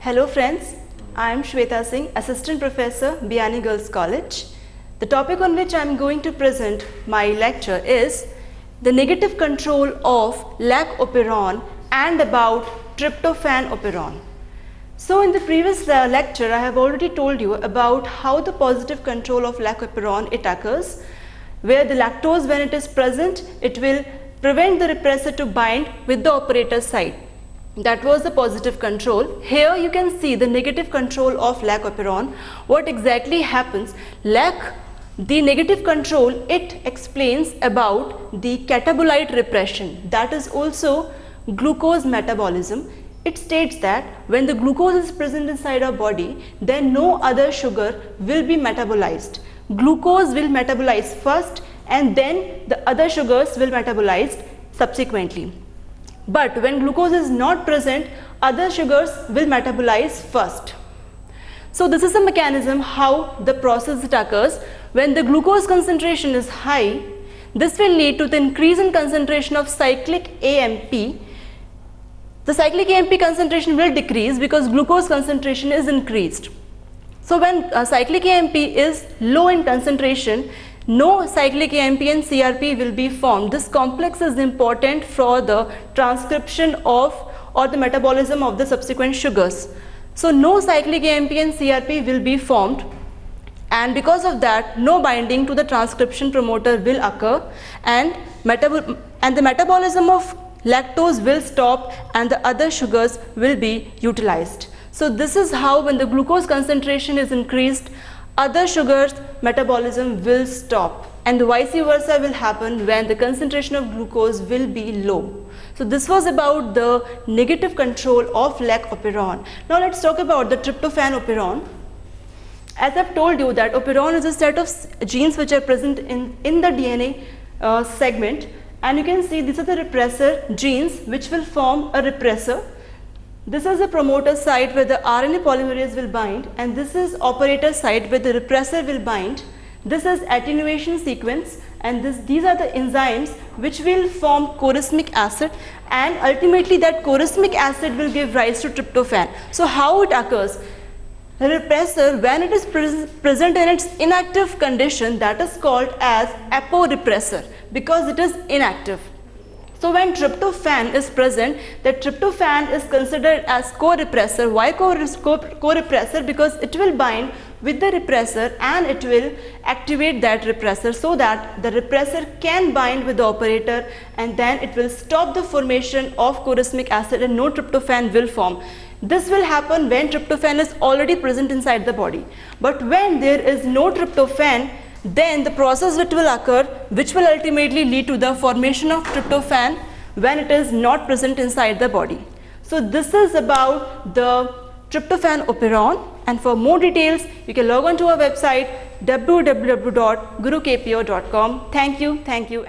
Hello friends, I am Shweta Singh, Assistant Professor, Biani Girls College. The topic on which I am going to present my lecture is the negative control of lac-operon and about tryptophan-operon. So in the previous lecture, I have already told you about how the positive control of lac-operon it occurs, where the lactose, when it is present, it will prevent the repressor to bind with the operator site. That was the positive control. Here you can see the negative control of lac-operon. What exactly happens? The negative control, it explains about the catabolite repression, that is also glucose metabolism. It states that when the glucose is present inside our body, then no other sugar will be metabolized. Glucose will metabolize first and then the other sugars will metabolize subsequently. But when glucose is not present, other sugars will metabolize first. So this is the mechanism how the process occurs. When the glucose concentration is high, this will lead to the increase in concentration of cyclic AMP. The cyclic AMP concentration will decrease because glucose concentration is increased. So when cyclic AMP is low in concentration, no cyclic AMP and CRP will be formed. This complex is important for the transcription of or the metabolism of the subsequent sugars. So no cyclic AMP and CRP will be formed, and because of that no binding to the transcription promoter will occur, and the metabolism of lactose will stop and the other sugars will be utilized. So this is how, when the glucose concentration is increased, other sugars metabolism will stop, and the vice versa will happen when the concentration of glucose will be low. So this was about the negative control of lac-operon. Now let's talk about the tryptophan-operon. As I've told you that operon is a set of genes which are present in the DNA segment, and you can see these are the repressor genes which will form a repressor. This is the promoter site where the RNA polymerase will bind, and this is operator site where the repressor will bind. This is attenuation sequence, and these are the enzymes which will form chorusmic acid, and ultimately that chorusmic acid will give rise to tryptophan. So how it occurs? The repressor, when it is present in its inactive condition, that is called as aporepressor because it is inactive. So when tryptophan is present, that tryptophan is considered as co-repressor. Why co-repressor? Because it will bind with the repressor and it will activate that repressor so that the repressor can bind with the operator, and then it will stop the formation of chorusmic acid and no tryptophan will form. This will happen when tryptophan is already present inside the body. But when there is no tryptophan, then the process which will occur, which will ultimately lead to the formation of tryptophan when it is not present inside the body. So this is about the tryptophan-operon, and for more details you can log on to our website www.gurukpo.com. Thank you and thank you.